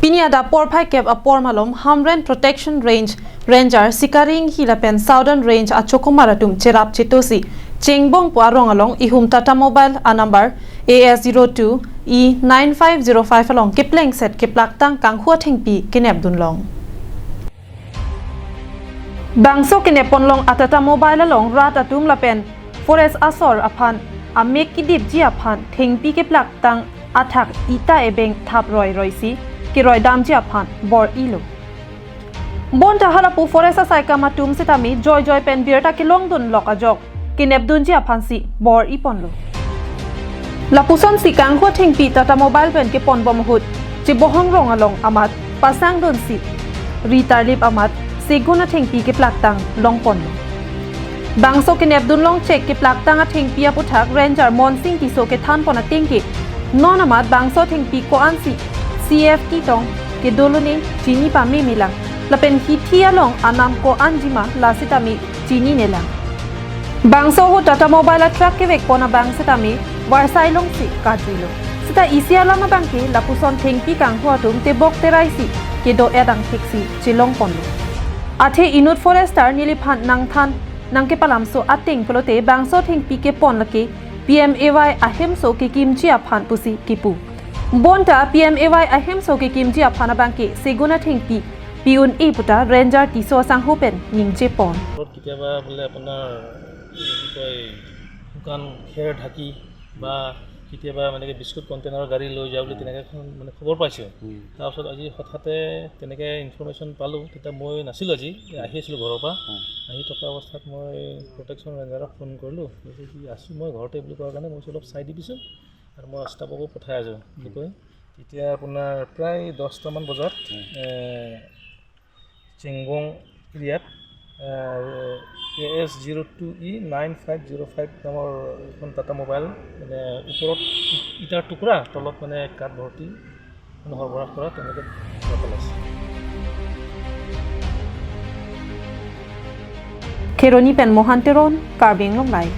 Kini ada por phai kep apor malom Hamren Protection Range Ranger Sikaring Hilapen Southern Range Achokomaratum Cherap Chitosi Chengbong Puarong along Ihum Tata Mobile a number AS02 E9505 along Kipling set Kiplak Tang Kang Hua Thengpi Kinep Dunlong Bangso Kinepon long Atata Mobile along Ratatum Lapen Forest Asor Apan Amek Kidip Ji Apan Thengpi Kiplak Tang Athak Ita Ebeng Thap Roy Roysi Kiroi Damji Apan Bor Ilo Bon Tahalapu Forest Saika Matum Sitami Joy Pen Birta Kilong Dun Lok Ajok Kinep Dunji Apan Si Bor Iponlo Lapuson Si Kang Hua Thengpi Tata Mobile Pen Kipon Bomhut Chibohong Rong Along Amat Pasang Dun Si Ritar Lip Amat Siguna Thengpi Kiplak Tang Long Ponlo Bangso Kinep Dun Long Check Kiplak Tang Thengpi Aputak Ranger Monsing Kiso Ketan Pona Tingki Non Amat Bangso Thengpi Ko Ansi CFT tong ke dolone chini pa me milang lapen hitia long anam ko anjima la sitami chini nelang bangso ho Tata Mobile truck ke vek pona bang sitami warsai long si kajilo sita isia lama bangke lapuson thengpi kang ho tum te bok teraisi ke do edang taxi chilong ponlo athe inut forester niliphan nangthan nangke palamso ating polote bangso thengpi ke pon lake PMAY ahemso ke kimchi aphan pusi kipu Bonta PMAY ahem soke kimji aphana bangke seguna thengpi piun e puta ranger tiso sang hopen ningje pon কিতিয়াবা বলে আপোনাৰ কি কয় দোকান খেৰ ঢাকি বা কিতিয়াবা মানে biscuit কন্টেইনাৰৰ গাড়ী লৈ যাবলৈ তেনেকৈ মানে খবৰ পাইছোঁ তাৰপিছত আজি হঠাতে তেনেকৈ ইনফৰমেশ্যন পালোঁ তেতিয়া মই নাছিলোঁ আজি আহি আছিলোঁ ঘৰৰ পৰা আহি থকা অৱস্থাত মই প্ৰটেকশ্যন ৰেঞ্জাৰক ফোন কৰিলোঁ কি আছোঁ মই ঘৰতে বুলি কোৱাৰ কাৰণে মই অলপ চাই দিবিচোন আৰু মই ষ্টাফকো পঠাই আছোঁ কি কয় তেতিয়া আপোনাৰ প্ৰায় 10টামান বজাত চেংগং এৰিয়াত AS02E9505 নামৰ এখন টাটা মোবাইল মানে ওপৰত ইটাৰ টুকুৰা তলত মানে কাঠ ভৰ্তি সৰবৰাহ কৰা তেনেকৈ পেলাইছে Keroni pen Mohanteron Karbing Long Life